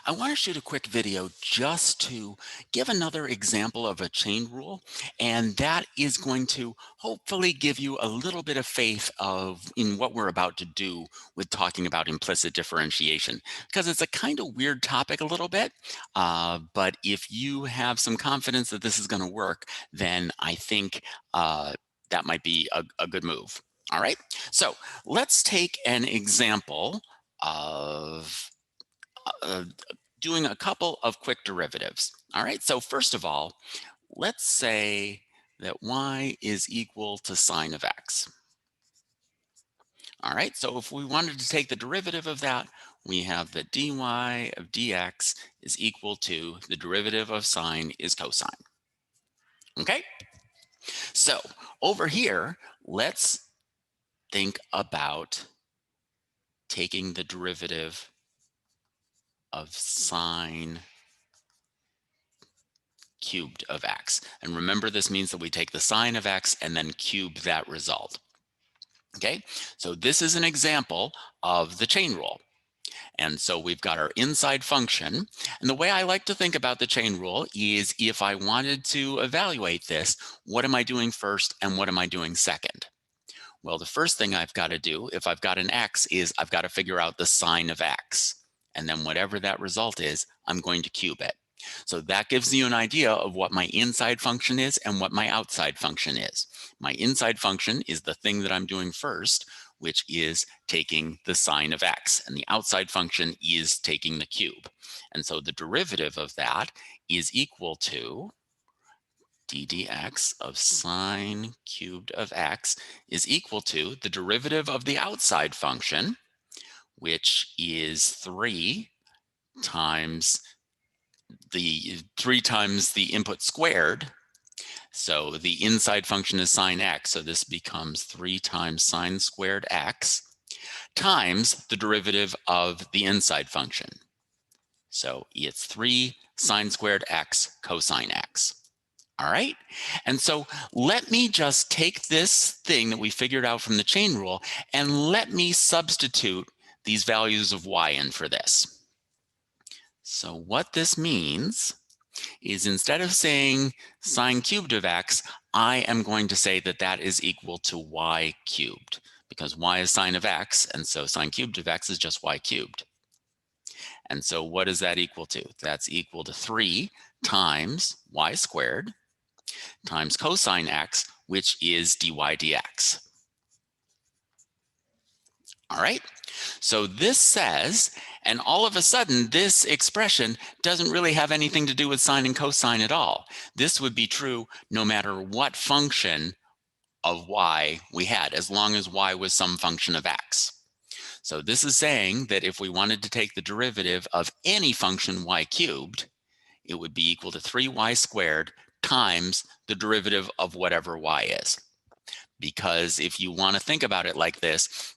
I want to shoot a quick video just to give another example of a chain rule, and that is going to hopefully give you a little bit of faith in what we're about to do with talking about implicit differentiation, because it's a kind of weird topic a little bit, but if you have some confidence that this is going to work, then I think that might be a good move. All right, so let's take an example of uh, doing a couple of quick derivatives. All right, so first of all, let's say that y is equal to sine of x. All right, so if we wanted to take the derivative of that, we have that dy of dx is equal to the derivative of sine is cosine. Okay, so over here, let's think about taking the derivative of sine cubed of x. And remember, this means that we take the sine of x and then cube that result. Okay, so this is an example of the chain rule. And so we've got our inside function. And the way I like to think about the chain rule is if I wanted to evaluate this, what am I doing first and what am I doing second? Well, the first thing I've got to do, if I've got an x, is I've got to figure out the sine of x. And then whatever that result is, I'm going to cube it. So that gives you an idea of what my inside function is and what my outside function is. My inside function is the thing that I'm doing first, which is taking the sine of x. And the outside function is taking the cube. And so the derivative of that is equal to d dx of sine cubed of x is equal to the derivative of the outside function, which is 3 times the input squared. So the inside function is sine x, so this becomes 3 times sine squared x times the derivative of the inside function. So it's 3 sine squared x cosine x. All right, and so let me just take this thing that we figured out from the chain rule and let me substitute these values of y in for this. So what this means is instead of saying sine cubed of x, I am going to say that that is equal to y cubed, because y is sine of x, and so sine cubed of x is just y cubed. And so what is that equal to? That's equal to 3 times y squared times cosine x, which is dy dx. All right, so this says, and all of a sudden, this expression doesn't really have anything to do with sine and cosine at all. This would be true no matter what function of y we had, as long as y was some function of x. So this is saying that if we wanted to take the derivative of any function y cubed, it would be equal to 3y squared times the derivative of whatever y is. Because if you want to think about it like this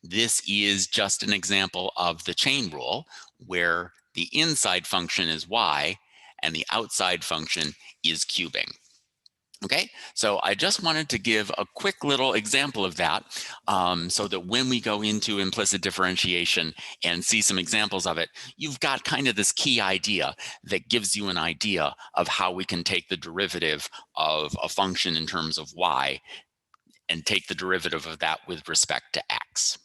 is just an example of the chain rule where the inside function is y and the outside function is cubing. Okay, so I just wanted to give a quick little example of that so that when we go into implicit differentiation and see some examples of it, you've got kind of this key idea that gives you an idea of how we can take the derivative of a function in terms of y and take the derivative of that with respect to x.